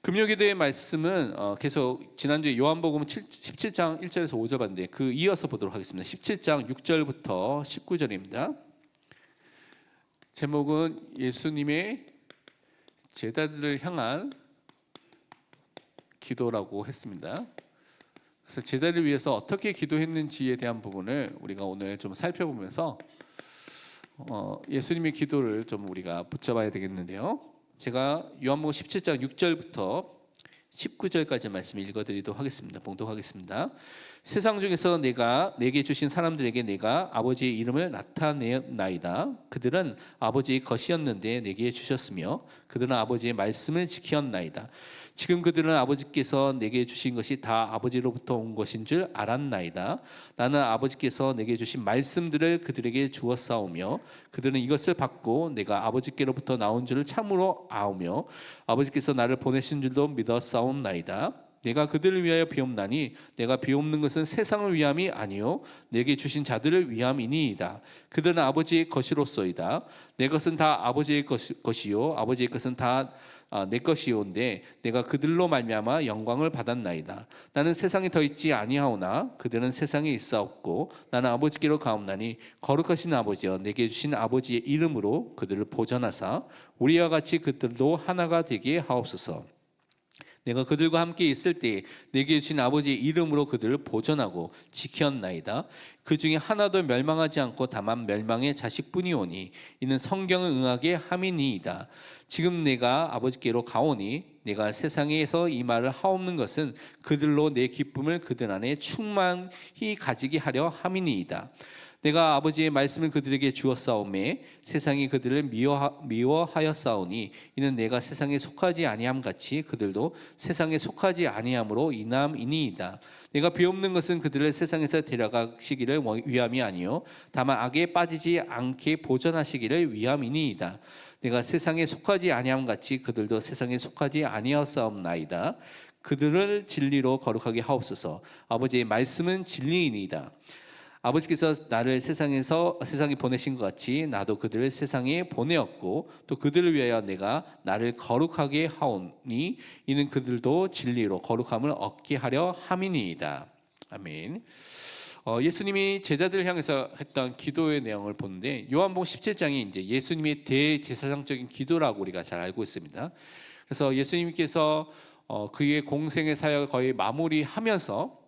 금요기도의 말씀은 계속 지난주에 요한복음 17장 1절에서 5절 봤는데 그 이어서 보도록 하겠습니다. 17장 6절부터 19절입니다. 제목은 예수님의 제자들을 향한 기도라고 했습니다. 그래서 제자를 위해서 어떻게 기도했는지에 대한 부분을 우리가 오늘 좀 살펴보면서 예수님의 기도를 좀 우리가 붙잡아야 되겠는데요. 제가 요한복음 17장 6절부터 19절까지 말씀 읽어드리도록 하겠습니다. 봉독하겠습니다. 세상 중에서 내게 주신 사람들에게 내가 아버지의 이름을 나타내었나이다. 그들은 아버지의 것이었는데 내게 주셨으며 그들은 아버지의 말씀을 지켰나이다. 지금 그들은 아버지께서 내게 주신 것이 다 아버지로부터 온 것인 줄 알았나이다. 나는 아버지께서 내게 주신 말씀들을 그들에게 주었사오며 그들은 이것을 받고 내가 아버지께로부터 나온 줄을 참으로 아오며 아버지께서 나를 보내신 줄도 믿었사옵나이다. 내가 그들을 위하여 비옵나니 내가 비옵는 것은 세상을 위함이 아니요 내게 주신 자들을 위함이니이다. 그들은 아버지의 것이로소이다. 내 것은 다 아버지의 것이요 아버지의 것은 다 내 것이온데 내가 그들로 말미암아 영광을 받았나이다. 나는 세상에 더 있지 아니하오나 그들은 세상에 있사옵고 나는 아버지께로 가옵나니 거룩하신 아버지여 내게 주신 아버지의 이름으로 그들을 보전하사 우리와 같이 그들도 하나가 되게 하옵소서. 내가 그들과 함께 있을 때 내게 주신 아버지의 이름으로 그들을 보전하고 지켰나이다. 그 중에 하나도 멸망하지 않고 다만 멸망의 자식뿐이오니 이는 성경을 응하게 함이니이다. 지금 내가 아버지께로 가오니 내가 세상에서 이 말을 하옵는 것은 그들로 내 기쁨을 그들 안에 충만히 가지게 하려 함이니이다. 내가 아버지의 말씀을 그들에게 주었사오매 세상이 그들을 미워하였사오니 이는 내가 세상에 속하지 아니함 같이 그들도 세상에 속하지 아니함으로 인함이니이다. 내가 비옵는 것은 그들을 세상에서 데려가시기를 위함이 아니요 다만 악에 빠지지 않게 보전하시기를 위함이니이다. 내가 세상에 속하지 아니함 같이 그들도 세상에 속하지 아니하였사옵나이다. 그들을 진리로 거룩하게 하옵소서. 아버지의 말씀은 진리이니이다. 아버지께서 나를 세상에 보내신 것 같이 나도 그들을 세상에 보내었고 또 그들을 위하여 내가 나를 거룩하게 하오니 이는 그들도 진리로 거룩함을 얻게 하려 함이니이다. 아멘. 예수님이 제자들을 향해서 했던 기도의 내용을 보는데 요한복음 17장이 이제 예수님의 대제사장적인 기도라고 우리가 잘 알고 있습니다. 그래서 예수님께서 그의 공생의 사역을 거의 마무리하면서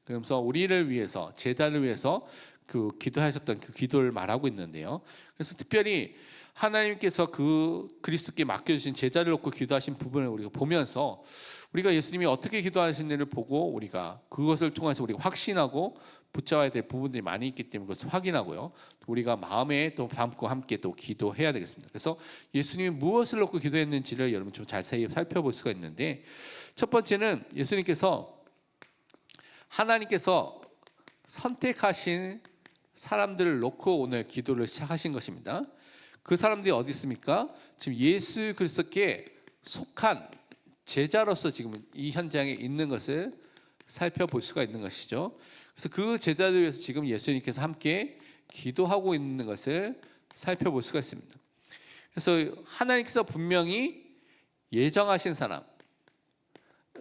그러면서 우리를 위해서 제자를 위해서 그 기도하셨던 그 기도를 말하고 있는데요. 그래서 특별히 하나님께서 그 그리스도께 맡겨주신 제자를 놓고 기도하신 부분을 우리가 보면서 우리가 예수님이 어떻게 기도하시는지를 보고 우리가 그것을 통해서 우리가 확신하고 붙잡아야 될 부분들이 많이 있기 때문에 그것을 확인하고요. 우리가 마음에 또 담고 함께 또 기도해야 되겠습니다. 그래서 예수님이 무엇을 놓고 기도했는지를 여러분 좀 자세히 살펴볼 수가 있는데 첫 번째는 예수님께서 하나님께서 선택하신 사람들을 놓고 오늘 기도를 시작하신 것입니다. 그 사람들이 어디 있습니까? 지금 예수 그리스도께 속한 제자로서 지금 이 현장에 있는 것을 살펴볼 수가 있는 것이죠. 그래서 그 제자들 위해서 지금 예수님께서 함께 기도하고 있는 것을 살펴볼 수가 있습니다. 그래서 하나님께서 분명히 예정하신 사람,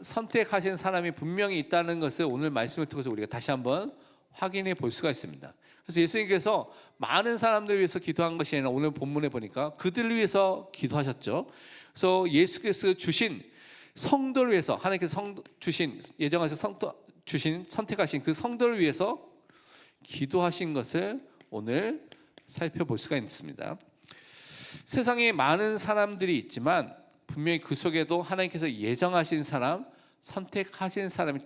선택하신 사람이 분명히 있다는 것을 오늘 말씀을 통해서 우리가 다시 한번 확인해 볼 수가 있습니다. 그래서 예수님께서 많은 사람들 위해서 기도한 것이 아니라 오늘 본문에 보니까 그들을 위해서 기도하셨죠. 그래서 예수께서 주신 성도를 위해서 하나님께서 선택하신 그 성도를 위해서 기도하신 것을 오늘 살펴볼 수가 있습니다. 세상에 많은 사람들이 있지만 분명히 그 속에도 하나님께서 예정하신 사람, 선택하신 사람이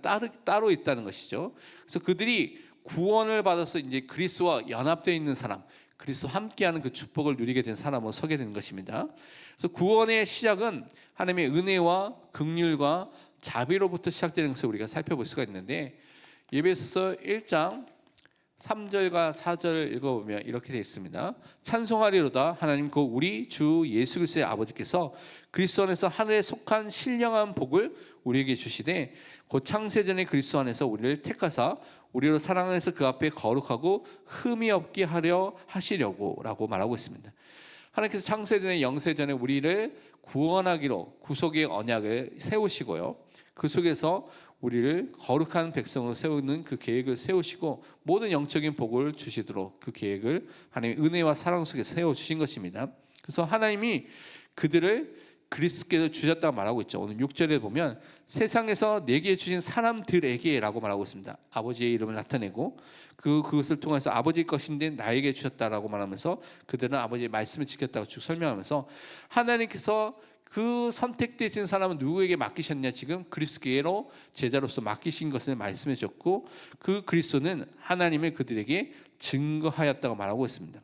따로 있다는 것이죠. 그래서 그들이 구원을 받아서 이제 그리스도와 연합되어 있는 사람, 그리스도와 함께하는 그 축복을 누리게 된 사람으로 서게 되는 것입니다. 그래서 구원의 시작은 하나님의 은혜와 긍휼과 자비로부터 시작되는 것을 우리가 살펴볼 수가 있는데 에베소서 1장 3절과 4절을 읽어보면 이렇게 되어 있습니다. 찬송하리로다 하나님 곧 우리 주 예수 그리스도의 아버지께서 그리스도 안에서 하늘에 속한 신령한 복을 우리에게 주시되 곧 창세전에 그리스도 안에서 우리를 택하사 우리로 사랑 안에서 그 앞에 거룩하고 흠이 없게 하려 하시려고 라고 말하고 있습니다. 하나님께서 창세전에 영세전에 우리를 구원하기로 구속의 언약을 세우시고요. 그 속에서 우리를 거룩한 백성으로 세우는 그 계획을 세우시고 모든 영적인 복을 주시도록 그 계획을 하나님의 은혜와 사랑 속에 세워주신 것입니다. 그래서 하나님이 그들을 그리스도께서 주셨다고 말하고 있죠. 오늘 6절에 보면 세상에서 내게 주신 사람들에게 라고 말하고 있습니다. 아버지의 이름을 나타내고 그것을 통해서 아버지의 것인데 나에게 주셨다라고 말하면서 그들은 아버지의 말씀을 지켰다고 쭉 설명하면서 하나님께서 그 선택되신 사람은 누구에게 맡기셨냐? 지금 그리스도께로 제자로서 맡기신 것을 말씀해 줬고 그 그리스도는 하나님을 그들에게 증거하였다고 말하고 있습니다.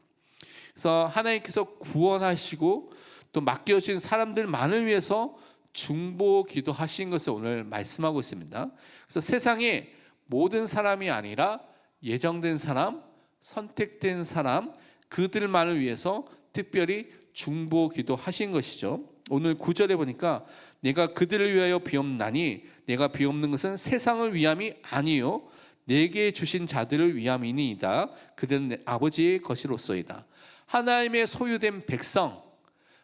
그래서 하나님께서 구원하시고 또 맡겨진 사람들만을 위해서 중보 기도하신 것을 오늘 말씀하고 있습니다. 그래서 세상에 모든 사람이 아니라 예정된 사람, 선택된 사람, 그들만을 위해서 특별히 중보 기도하신 것이죠. 오늘 9절에 보니까 내가 그들을 위하여 비옵나니 내가 비옵는 것은 세상을 위함이 아니요 내게 주신 자들을 위함이니이다. 그들은 내 아버지의 것이로소이다. 하나님의 소유된 백성,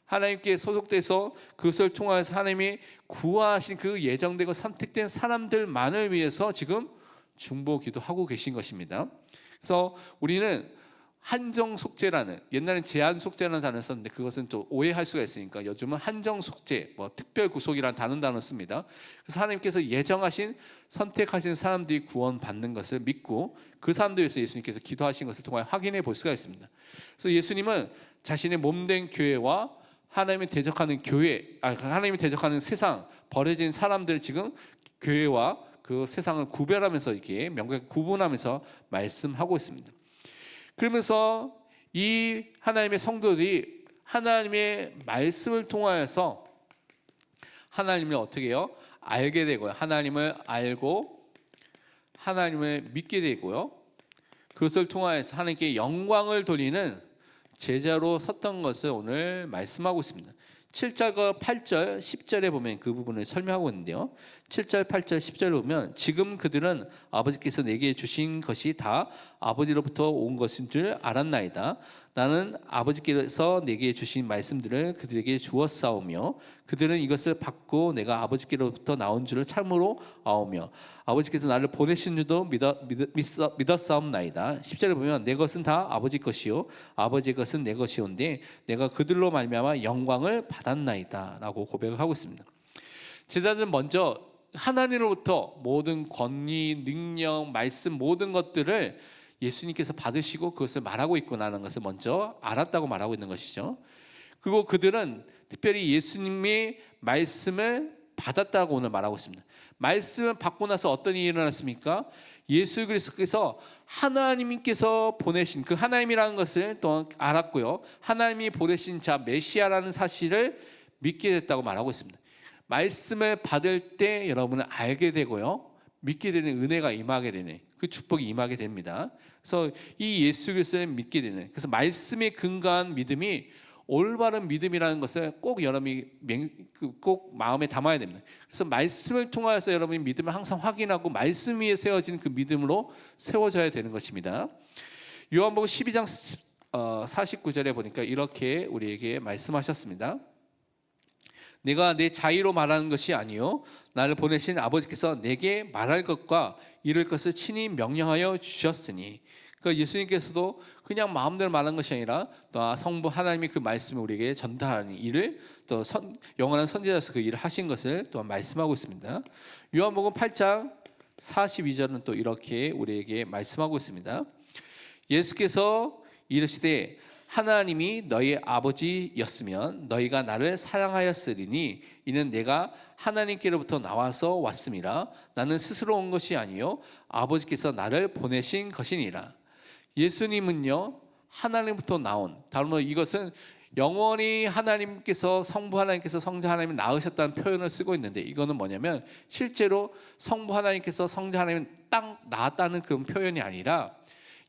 하나님께 소속돼서 그것을 통해서 하나님이 구하신 그 예정되고 선택된 사람들만을 위해서 지금 중보 기도하고 계신 것입니다. 그래서 우리는 한정 속죄라는, 옛날엔 제한 속죄라는 단어를 썼는데 그것은 또 오해할 수가 있으니까 요즘은 한정 속죄, 특별 구속이라는 단어를 씁니다. 그래서 하나님께서 예정하신 선택하신 사람들이 구원받는 것을 믿고 그 사람들 위해서 예수님께서 기도하신 것을 통해 확인해 볼 수가 있습니다. 그래서 예수님은 자신의 몸된 교회와 하나님이 대적하는 하나님이 대적하는 세상, 버려진 사람들 지금 교회와 그 세상을 구별하면서 이렇게 명확하게 구분하면서 말씀하고 있습니다. 그러면서 이 하나님의 성도들이 하나님의 말씀을 통하여서 하나님을 어떻게 해요? 알게 되고요. 하나님을 알고 하나님을 믿게 되고요. 그것을 통하여서 하나님께 영광을 돌리는 제자로 섰던 것을 오늘 말씀하고 있습니다. 7절과 8절, 10절에 보면 그 부분을 설명하고 있는데요. 7절, 8절, 10절을 보면 지금 그들은 아버지께서 내게 주신 것이 다 아버지로부터 온 것인 줄 알았나이다. 나는 아버지께서 내게 주신 말씀들을 그들에게 주었사오며 그들은 이것을 받고 내가 아버지께로부터 나온 줄을 참으로 아오며 아버지께서 나를 보내신 줄도 믿었사옵나이다. 10절에 보면 내 것은 다 아버지 것이요 아버지의 것은 내 것이온데 내가 그들로 말미암아 영광을 받았나이다 라고 고백을 하고 있습니다. 제자들은 먼저 하나님으로부터 모든 권위, 능력, 말씀 모든 것들을 예수님께서 받으시고 그것을 말하고 있구나라는 것을 먼저 알았다고 말하고 있는 것이죠. 그리고 그들은 특별히 예수님의 말씀을 받았다고 오늘 말하고 있습니다. 말씀을 받고 나서 어떤 일이 일어났습니까? 예수 그리스도께서 하나님께서 보내신 그 하나님이라는 것을 또 알았고요. 하나님이 보내신 자 메시아라는 사실을 믿게 됐다고 말하고 있습니다. 말씀을 받을 때 여러분은 알게 되고요. 믿게 되는 은혜가 임하게 되는 그 축복이 임하게 됩니다. 그래서 이 예수 그리스도를 믿게 되는, 그래서 말씀에 근거한 믿음이 올바른 믿음이라는 것을 꼭 여러분이 꼭 마음에 담아야 됩니다. 그래서 말씀을 통하여서 여러분이 믿음을 항상 확인하고 말씀 위에 세워지는 그 믿음으로 세워져야 되는 것입니다. 요한복음 12장 49절에 보니까 이렇게 우리에게 말씀하셨습니다. 내가 내 자의로 말하는 것이 아니요 나를 보내신 아버지께서 내게 말할 것과 이룰 것을 친히 명령하여 주셨으니, 그러니까 예수님께서도 그냥 마음대로 말한 것이 아니라 또 성부 하나님이 그 말씀을 우리에게 전달하는 일을 또 영원한 선지자로서 그 일을 하신 것을 또한 말씀하고 있습니다. 요한복음 8장 42절은 또 이렇게 우리에게 말씀하고 있습니다. 예수께서 이르시되 하나님이 너희 아버지였으면 너희가 나를 사랑하였으리니 이는 내가 하나님께로부터 나와서 왔음이라. 나는 스스로 온 것이 아니요 아버지께서 나를 보내신 것이니라. 예수님은요 하나님부터 나온, 다른 이것은 영원히 하나님께서 성부 하나님께서 성자 하나님을 낳으셨다는 표현을 쓰고 있는데 이거는 뭐냐면 실제로 성부 하나님께서 성자 하나님을 딱 낳았다는 그런 표현이 아니라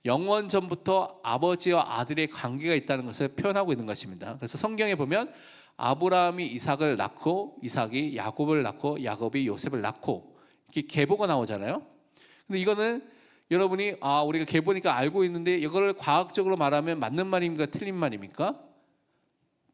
영원 전부터 아버지와 아들의 관계가 있다는 것을 표현하고 있는 것입니다. 그래서 성경에 보면 아브라함이 이삭을 낳고 이삭이 야곱을 낳고 야곱이 요셉을 낳고 이렇게 계보가 나오잖아요. 근데 이거는 여러분이 우리가 계보니까 알고 있는데 이거를 과학적으로 말하면 맞는 말입니까? 틀린 말입니까?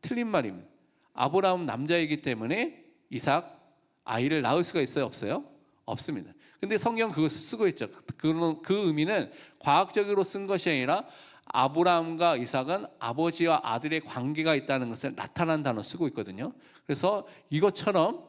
틀린 말입니다. 아브라함 남자이기 때문에 이삭 아이를 낳을 수가 있어요, 없어요? 없습니다. 근데 성경 그것을 쓰고 있죠. 그 의미는 과학적으로 쓴 것이 아니라 아브라함과 이삭은 아버지와 아들의 관계가 있다는 것을 나타난 단어 쓰고 있거든요. 그래서 이것처럼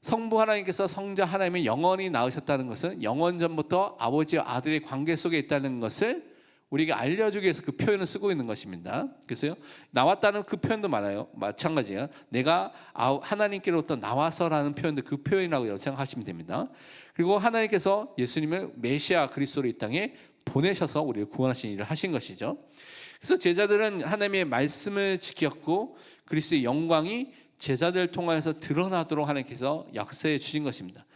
성부 하나님께서 성자 하나님의 영원히 낳으셨다는 것은 영원 전부터 아버지와 아들의 관계 속에 있다는 것을 우리에게 알려주기 위해서 그 표현을 쓰고 있는 것입니다. 그래서요, 나왔다는 그 표현도 많아요. 마찬가지예요. 내가 하나님께로부터 나와서라는 표현도 그 표현이라고 생각하시면 됩니다. 그리고 하나님께서 예수님을 메시아 그리스도로 이 땅에 보내셔서 우리를 구원하신 일을 하신 것이죠. 그래서 제자들은 하나님의 말씀을 지켰고 그리스도의 영광이 제자들을 통하여서 드러나도록 하나님께서 역사해 주신 것입니다.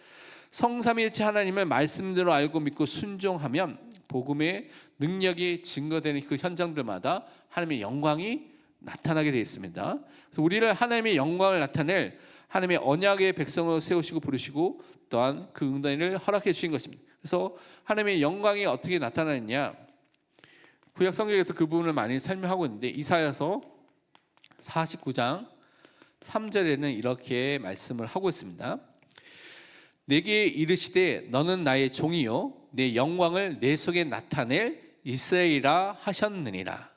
성삼위일체 하나님을 말씀대로 알고 믿고 순종하면 복음의 능력이 증거되는 그 현장들마다 하나님의 영광이 나타나게 되어 있습니다. 그래서 우리를 하나님의 영광을 나타낼 하나님의 언약의 백성으로 세우시고 부르시고 또한 그 응답을 허락해 주신 것입니다. 그래서 하나님의 영광이 어떻게 나타나느냐, 구약 성경에서 그 부분을 많이 설명하고 있는데 이사야서 49장 3절에는 이렇게 말씀을 하고 있습니다. 내게 이르시되 너는 나의 종이요 내 영광을 내 속에 나타낼 이스라엘이라 하셨느니라.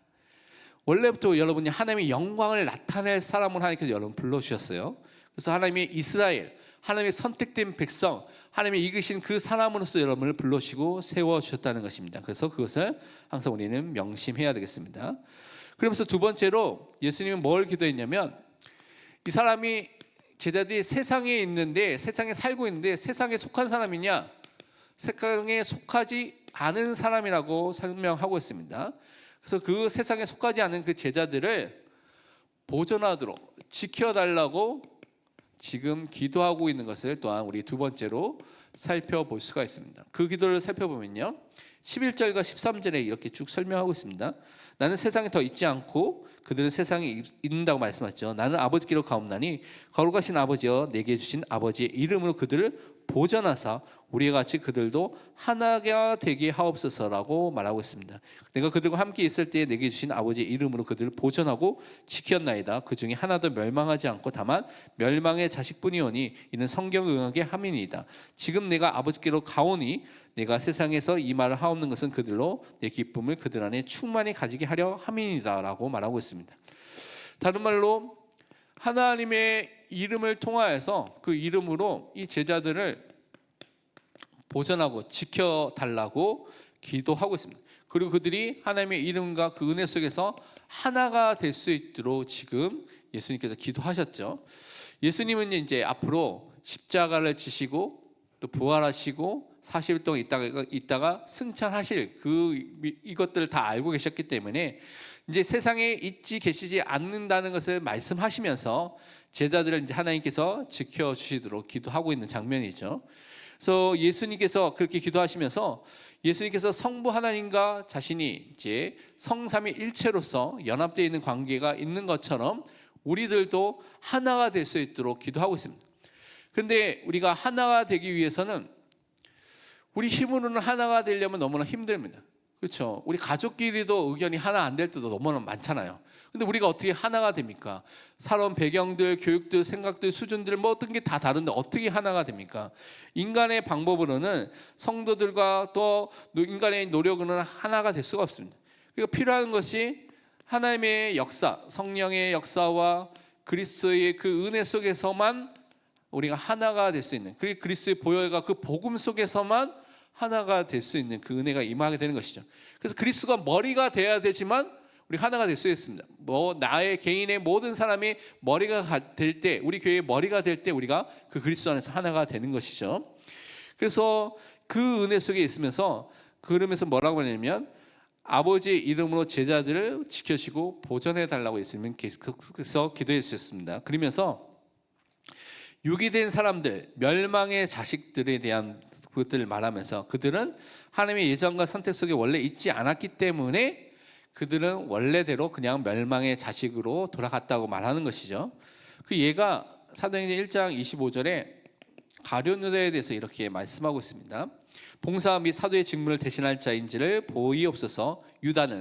원래부터 여러분이 하나님의 영광을 나타낼 사람을 하나님께서 여러분 불러주셨어요. 그래서 하나님의 이스라엘, 하나님의 선택된 백성, 하나님의 이끄신 그 사람으로서 여러분을 불러주시고 세워주셨다는 것입니다. 그래서 그것을 항상 우리는 명심해야 되겠습니다. 그러면서 두 번째로 예수님은 뭘 기도했냐면, 이 사람이 제자들이 세상에 있는데, 세상에 살고 있는데 세상에 속한 사람이냐, 세상에 속하지 않은 사람이라고 설명하고 있습니다. 그래서 그 세상에 속하지 않은 그 제자들을 보존하도록 지켜달라고 지금 기도하고 있는 것을 또한 우리 두 번째로 살펴볼 수가 있습니다. 그 기도를 살펴보면요, 11절과 13절에 이렇게 쭉 설명하고 있습니다. 나는 세상에 더 있지 않고 그들은 세상에 있는다고 말씀하셨죠. 나는 아버지께로 가옵나니 거룩하신 아버지여 내게 주신 아버지의 이름으로 그들을 보전하사 우리와 같이 그들도 하나가 되게 하옵소서라고 말하고 있습니다. 내가 그들과 함께 있을 때에 내게 주신 아버지의 이름으로 그들을 보전하고 지켰나이다. 그 중에 하나도 멸망하지 않고 다만 멸망의 자식뿐이오니 이는 성경에 응하게 함이니이다. 지금 내가 아버지께로 가오니 내가 세상에서 이 말을 하옵는 것은 그들로 내 기쁨을 그들 안에 충만히 가지게 하려 함이니이다 라고 말하고 있습니다. 다른 말로 하나님의 이름을 통하여서 그 이름으로 이 제자들을 보존하고 지켜달라고 기도하고 있습니다. 그리고 그들이 하나님의 이름과 그 은혜 속에서 하나가 될 수 있도록 지금 예수님께서 기도하셨죠. 예수님은 이제 앞으로 십자가를 지시고 또 부활하시고 40일 동안 있다가 승천하실 이것들을 다 알고 계셨기 때문에 이제 세상에 있지 계시지 않는다는 것을 말씀하시면서 제자들을 이제 하나님께서 지켜주시도록 기도하고 있는 장면이죠. 그래서 예수님께서 그렇게 기도하시면서 예수님께서 성부 하나님과 자신이 이제 성삼위일체로서 연합되어 있는 관계가 있는 것처럼 우리들도 하나가 될 수 있도록 기도하고 있습니다. 그런데 우리가 하나가 되기 위해서는 우리 힘으로는 하나가 되려면 너무나 힘듭니다. 그렇죠? 우리 가족끼리도 의견이 하나 안 될 때도 너무나 많잖아요. 근데 우리가 어떻게 하나가 됩니까? 살아온 배경들, 교육들, 생각들, 수준들 모든 게 다 다른데 어떻게 하나가 됩니까? 인간의 방법으로는 성도들과 또 인간의 노력으로는 하나가 될 수가 없습니다. 그러니까 필요한 것이 하나님의 역사, 성령의 역사와 그리스도의 그 은혜 속에서만 우리가 하나가 될 수 있는, 그리고 그리스도의 보혈과 그 복음 속에서만 하나가 될 수 있는 그 은혜가 임하게 되는 것이죠. 그래서 그리스도가 머리가 돼야 되지만 우리 하나가 될 수 있습니다. 나의 개인의 모든 사람이 머리가 될 때, 우리 교회의 머리가 될 때 우리가 그 그리스도 안에서 하나가 되는 것이죠. 그래서 그 은혜 속에 있으면서 그러면서 뭐라고 하냐면 아버지의 이름으로 제자들을 지켜주시고 보존해 달라고 예수님은 계속해서 기도해 주셨습니다. 그러면서 유기된 사람들, 멸망의 자식들에 대한 것들을 말하면서 그들은 하나님의 예정과 선택 속에 원래 있지 않았기 때문에 그들은 원래대로 그냥 멸망의 자식으로 돌아갔다고 말하는 것이죠. 그 예가 사도행전 1장 25절에 가룟 유다에 대해서 이렇게 말씀하고 있습니다. 봉사 및 사도의 직무를 대신할 자인지를 보이옵소서.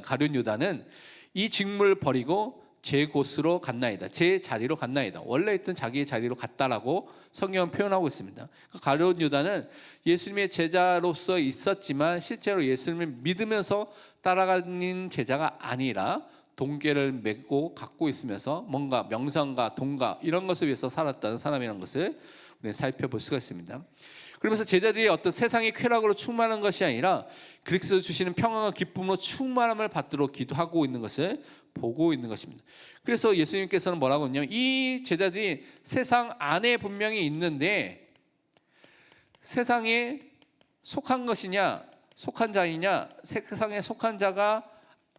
가룟 유다는 이 직무를 버리고 제 곳으로 갔나이다. 제 자리로 갔나이다. 원래 있던 자기의 자리로 갔다라고 성경은 표현하고 있습니다. 가룟 유다는 예수님의 제자로서 있었지만 실제로 예수님을 믿으면서 따라가는 제자가 아니라 동계를 메고 갖고 있으면서 뭔가 명성과 돈과 이런 것을 위해서 살았던 사람이라는 것을 우리는 살펴볼 수가 있습니다. 그러면서 제자들이 어떤 세상의 쾌락으로 충만한 것이 아니라 그리스도 주시는 평안과 기쁨으로 충만함을 받도록 기도하고 있는 것을 보고 있는 것입니다. 그래서 예수님께서는 뭐라고 했냐면 이 제자들이 세상 안에 분명히 있는데 세상에 속한 것이냐 속한 자이냐 세상에 속한 자가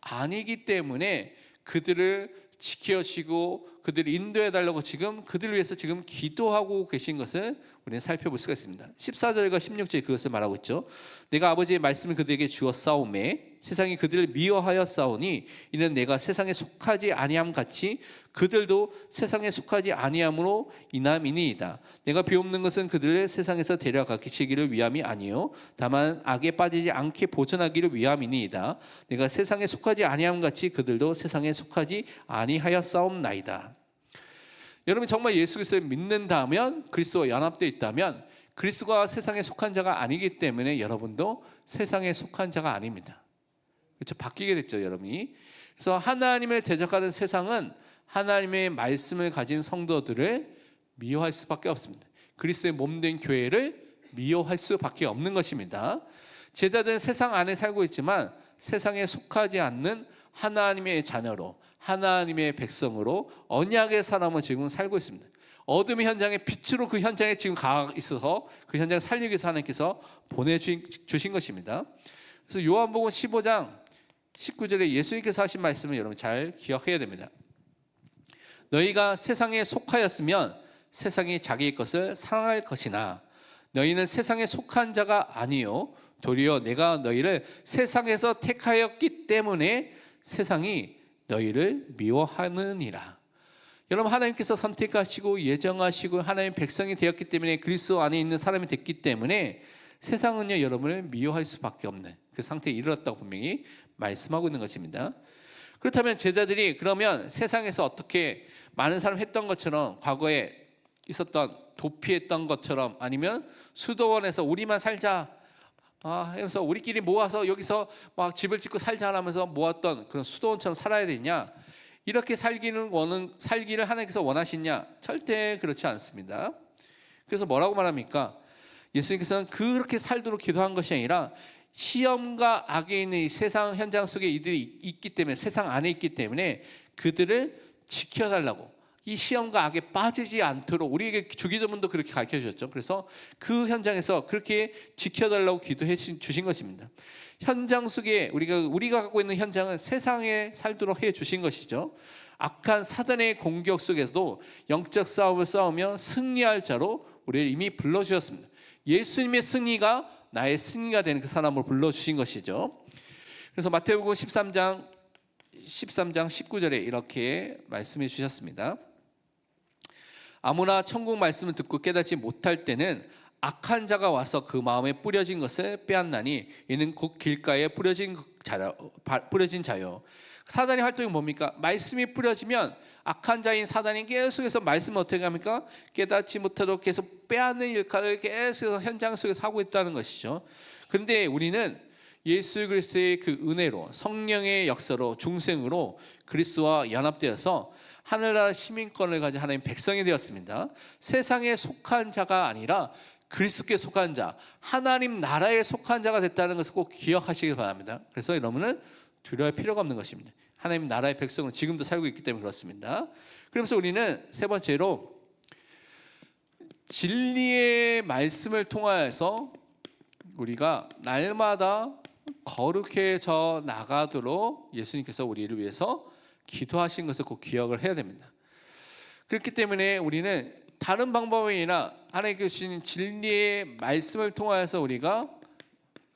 아니기 때문에 그들을 지켜주시고 그들을 인도해 달라고 지금 그들을 위해서 지금 기도하고 계신 것을 우리는 살펴볼 수가 있습니다. 14절과 16절에 그것을 말하고 있죠. 내가 아버지의 말씀을 그들에게 주었사오매 세상이 그들을 미워하여 싸우니 이는 내가 세상에 속하지 아니함 같이 그들도 세상에 속하지 아니함으로 인함이니이다. 내가 비옵는 것은 그들을 세상에서 데려가시기를 위함이 아니요 다만 악에 빠지지 않게 보존하기를 위함이니이다. 내가 세상에 속하지 아니함 같이 그들도 세상에 속하지 아니하여 싸움나이다. 여러분 정말 예수 그리스도를 믿는다면 그리스도와 연합되어 있다면 그리스도가 세상에 속한 자가 아니기 때문에 여러분도 세상에 속한 자가 아닙니다. 그렇죠? 바뀌게 됐죠, 여러분이. 그래서 하나님을 대적하는 세상은 하나님의 말씀을 가진 성도들을 미워할 수밖에 없습니다. 그리스도의 몸된 교회를 미워할 수밖에 없는 것입니다. 제자들은 세상 안에 살고 있지만 세상에 속하지 않는 하나님의 자녀로 하나님의 백성으로 언약의 사람을 지금 살고 있습니다. 어둠의 현장에 빛으로 그 현장에 지금 가 있어서 그 현장을 살리기 위해서 하나님께서 보내주신 것입니다. 그래서 요한복음 15장 19절에 예수님께서 하신 말씀을 여러분 잘 기억해야 됩니다. 너희가 세상에 속하였으면 세상이 자기의 것을 사랑할 것이나 너희는 세상에 속한 자가 아니요 도리어 내가 너희를 세상에서 택하였기 때문에 세상이 너희를 미워하느니라. 여러분 하나님께서 선택하시고 예정하시고 하나님의 백성이 되었기 때문에 그리스도 안에 있는 사람이 됐기 때문에 세상은요 여러분을 미워할 수밖에 없는 그 상태에 이르렀다고 분명히 말씀하고 있는 것입니다. 그렇다면 제자들이 그러면 세상에서 어떻게 많은 사람 했던 것처럼 과거에 있었던 도피했던 것처럼 아니면 수도원에서 우리만 살자 하면서 우리끼리 모아서 여기서 막 집을 짓고 살자 하면서 모았던 그런 수도원처럼 살아야 되냐? 이렇게 살기를 하나님께서 원하시냐? 절대 그렇지 않습니다. 그래서 뭐라고 말합니까? 예수님께서는 그렇게 살도록 기도한 것이 아니라 시험과 악에 있는 이 세상 현장 속에 이들이 있기 때문에 세상 안에 있기 때문에 그들을 지켜달라고 이 시험과 악에 빠지지 않도록 우리에게 주기도문도 그렇게 가르쳐 주셨죠. 그래서 그 현장에서 그렇게 지켜달라고 기도해 주신 것입니다. 현장 속에 우리가 갖고 있는 현장은 세상에 살도록 해 주신 것이죠. 악한 사단의 공격 속에서도 영적 싸움을 싸우며 승리할 자로 우리를 이미 불러주셨습니다. 예수님의 승리가 나의 승리가 되는 그 사람을 불러주신 것이죠. 그래서 마태복음 13장 19절에 이렇게 말씀해 주셨습니다. 아무나 천국 말씀을 듣고 깨닫지 못할 때는 악한 자가 와서 그 마음에 뿌려진 것을 빼앗나니 이는 곧 길가에 뿌려진 자요. 사단의 활동이 뭡니까? 말씀이 뿌려지면 악한 자인 사단이 계속해서 말씀을 어떻게 합니까? 깨닫지 못하도록 계속 빼앗는 일카를 계속해서 현장 속에서 하고 있다는 것이죠. 그런데 우리는 예수 그리스도의 그 은혜로 성령의 역사로 중생으로 그리스도와 연합되어서 하늘나라 시민권을 가진 하나님 백성이 되었습니다. 세상에 속한 자가 아니라 그리스도께 속한 자, 하나님 나라에 속한 자가 됐다는 것을 꼭 기억하시길 바랍니다. 그래서 여러분은 두려워할 필요가 없는 것입니다. 하나님 나라의 백성으로 지금도 살고 있기 때문에 그렇습니다. 그러면서 우리는 세 번째로 진리의 말씀을 통하여서 우리가 날마다 거룩해져 나가도록 예수님께서 우리를 위해서 기도하신 것을 꼭 기억을 해야 됩니다. 그렇기 때문에 우리는 다른 방법이 아니라 하나님께서 주신 진리의 말씀을 통하여서 우리가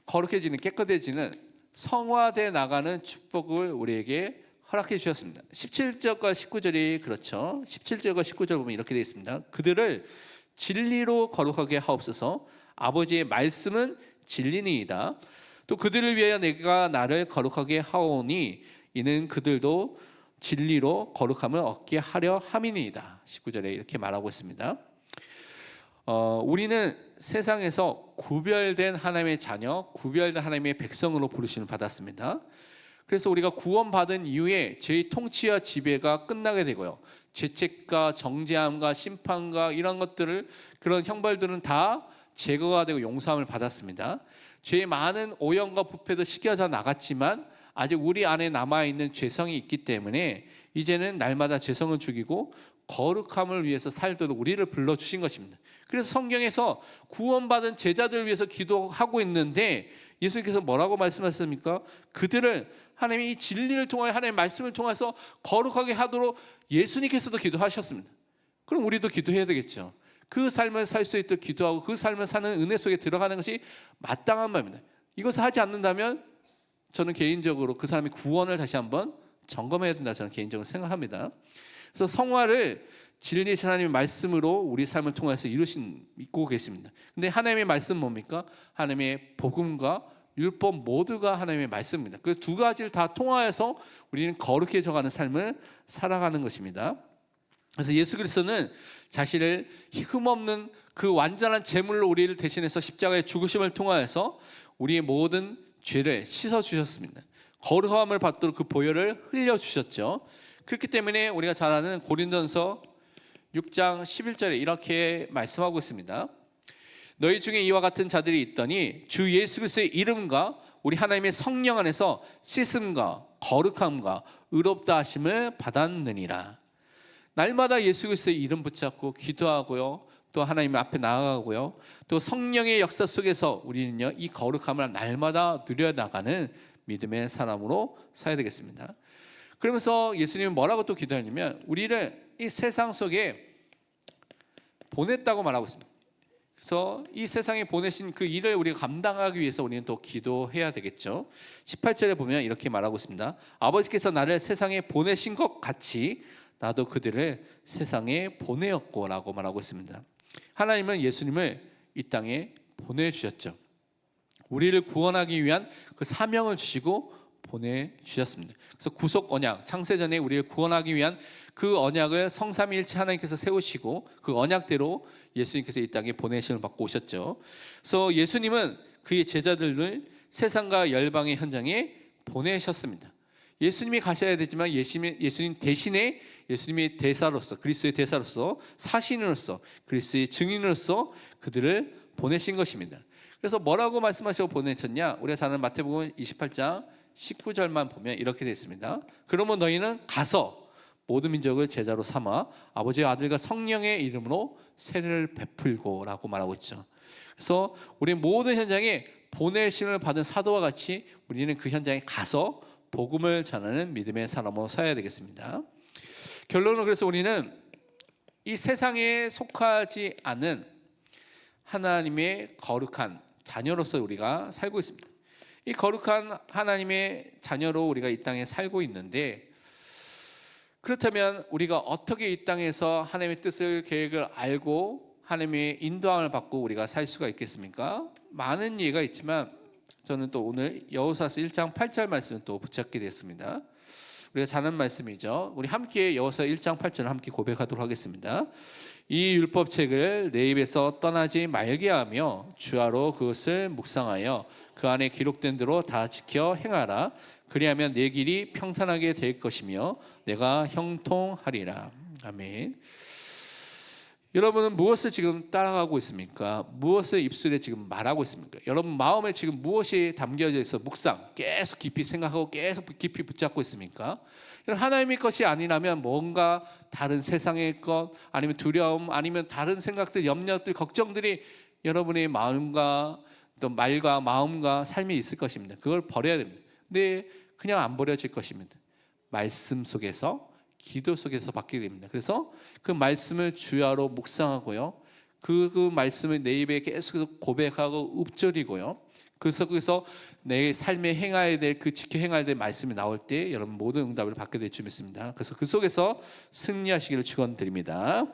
거룩해지는 깨끗해지는 성화돼 나가는 축복을 우리에게 허락해 주셨습니다. 17절과 19절이 그렇죠. 17절과 19절 보면 이렇게 되어 있습니다. 그들을 진리로 거룩하게 하옵소서. 아버지의 말씀은 진리니이다. 또 그들을 위하여 내가 나를 거룩하게 하오니 이는 그들도 진리로 거룩함을 얻게 하려 함이니이다. 19절에 이렇게 말하고 있습니다. 우리는 세상에서 구별된 하나님의 자녀, 구별된 하나님의 백성으로 부르심을 받았습니다. 그래서 우리가 구원받은 이후에 죄의 통치와 지배가 끝나게 되고요, 죄책과 정죄함과 심판과 이런 것들을, 그런 형벌들은 다 제거가 되고 용서함을 받았습니다. 죄의 많은 오염과 부패도 씻겨져 나갔지만 아직 우리 안에 남아있는 죄성이 있기 때문에 이제는 날마다 죄성을 죽이고 거룩함을 위해서 살도록 우리를 불러주신 것입니다. 그래서 성경에서 구원받은 제자들을 위해서 기도하고 있는데 예수님께서 뭐라고 말씀하셨습니까? 그들을 하나님이 이 진리를 통하여 하나님의 말씀을 통해서 거룩하게 하도록 예수님께서도 기도하셨습니다. 그럼 우리도 기도해야 되겠죠. 그 삶을 살 수 있도록 기도하고 그 삶을 사는 은혜 속에 들어가는 것이 마땅한 마음입니다. 이것을 하지 않는다면 저는 개인적으로 그 사람의 구원을 다시 한번 점검해야 된다, 저는 개인적으로 생각합니다. 그래서 성화를 진리이신 하나님의 말씀으로 우리 삶을 통해서 믿고 계십니다. 근데 하나님의 말씀 뭡니까? 하나님의 복음과 율법 모두가 하나님의 말씀입니다. 그 두 가지를 다 통하여서 우리는 거룩해져가는 삶을 살아가는 것입니다. 그래서 예수 그리스도는 자신을 흠없는 그 완전한 제물로 우리를 대신해서 십자가의 죽으심을 통하여서 우리의 모든 죄를 씻어주셨습니다. 거룩함을 받도록 그 보혈을 흘려주셨죠. 그렇기 때문에 우리가 잘 아는 고린도전서 6장 11절에 이렇게 말씀하고 있습니다. 너희 중에 이와 같은 자들이 있더니 주 예수 그리스도의 이름과 우리 하나님의 성령 안에서 씻음과 거룩함과 의롭다 하심을 받았느니라. 날마다 예수 그리스도의 이름 붙잡고 기도하고요, 또 하나님 앞에 나아가고요, 또 성령의 역사 속에서 우리는요 이 거룩함을 날마다 누려나가는 믿음의 사람으로 살아야 되겠습니다. 그러면서 예수님은 뭐라고 또 기도하냐면 우리를 이 세상 속에 보냈다고 말하고 있습니다. 그래서 이 세상에 보내신 그 일을 우리가 감당하기 위해서 우리는 또 기도해야 되겠죠. 18절에 보면 이렇게 말하고 있습니다. 아버지께서 나를 세상에 보내신 것 같이 나도 그들을 세상에 보내었고 라고 말하고 있습니다. 하나님은 예수님을 이 땅에 보내주셨죠. 우리를 구원하기 위한 그 사명을 주시고 보내주셨습니다. 그래서 구속 언약, 창세전에 우리를 구원하기 위한 그 언약을 성삼위일체 하나님께서 세우시고 그 언약대로 예수님께서 이 땅에 보내심을 받고 오셨죠. 그래서 예수님은 그의 제자들을 세상과 열방의 현장에 보내셨습니다. 예수님이 가셔야 되지만 예수님 대신에 예수님의 대사로서, 그리스도의 대사로서, 사신으로서, 그리스도의 증인으로서 그들을 보내신 것입니다. 그래서 뭐라고 말씀하시고 보내셨냐? 우리가 잘 아는 마태복음 28장 19절만 보면 이렇게 되어 있습니다. 그러면 너희는 가서 모든 민족을 제자로 삼아 아버지와 아들과 성령의 이름으로 세례를 베풀고 라고 말하고 있죠. 그래서 우리 모든 현장에 보내심을 받은 사도와 같이 우리는 그 현장에 가서 복음을 전하는 믿음의 사람으로 서야 되겠습니다. 결론은 그래서 우리는 이 세상에 속하지 않은 하나님의 거룩한 자녀로서 우리가 살고 있습니다. 이 거룩한 하나님의 자녀로 우리가 이 땅에 살고 있는데, 그렇다면 우리가 어떻게 이 땅에서 하나님의 뜻을, 계획을 알고 하나님의 인도함을 받고 우리가 살 수가 있겠습니까? 많은 예가 있지만 저는 또 오늘 여호수아서 1장 8절 말씀을 또 붙잡게 됐습니다. 우리가 잘 아는 말씀이죠. 우리 함께 여호수아 1장 8절을 함께 고백하도록 하겠습니다. 이 율법책을 내 입에서 떠나지 말게 하며 주야로 그것을 묵상하여 그 안에 기록된 대로 다 지켜 행하라. 그리하면 내 길이 평탄하게 될 것이며 내가 형통하리라. 아멘. 여러분은 무엇을 지금 따라가고 있습니까? 무엇을 입술에 지금 말하고 있습니까? 여러분 마음에 지금 무엇이 담겨져 있어 묵상, 계속 깊이 생각하고 계속 깊이 붙잡고 있습니까? 하나님의 것이 아니라면 뭔가 다른 세상의 것, 아니면 두려움, 아니면 다른 생각들, 염려들, 걱정들이 여러분의 마음과 또 말과 마음과 삶에 있을 것입니다. 그걸 버려야 됩니다. 근데 그냥 안 버려질 것입니다. 말씀 속에서, 기도 속에서 받게 됩니다. 그래서 그 말씀을 주야로 묵상하고요, 그 말씀을 내 입에 계속 고백하고 읊조리고요, 그 속에서 내 삶에 행해야 될, 그 지켜 행해야 될 말씀이 나올 때 여러분 모든 응답을 받게 될 줄 믿습니다. 그래서 그 속에서 승리하시기를 축원드립니다.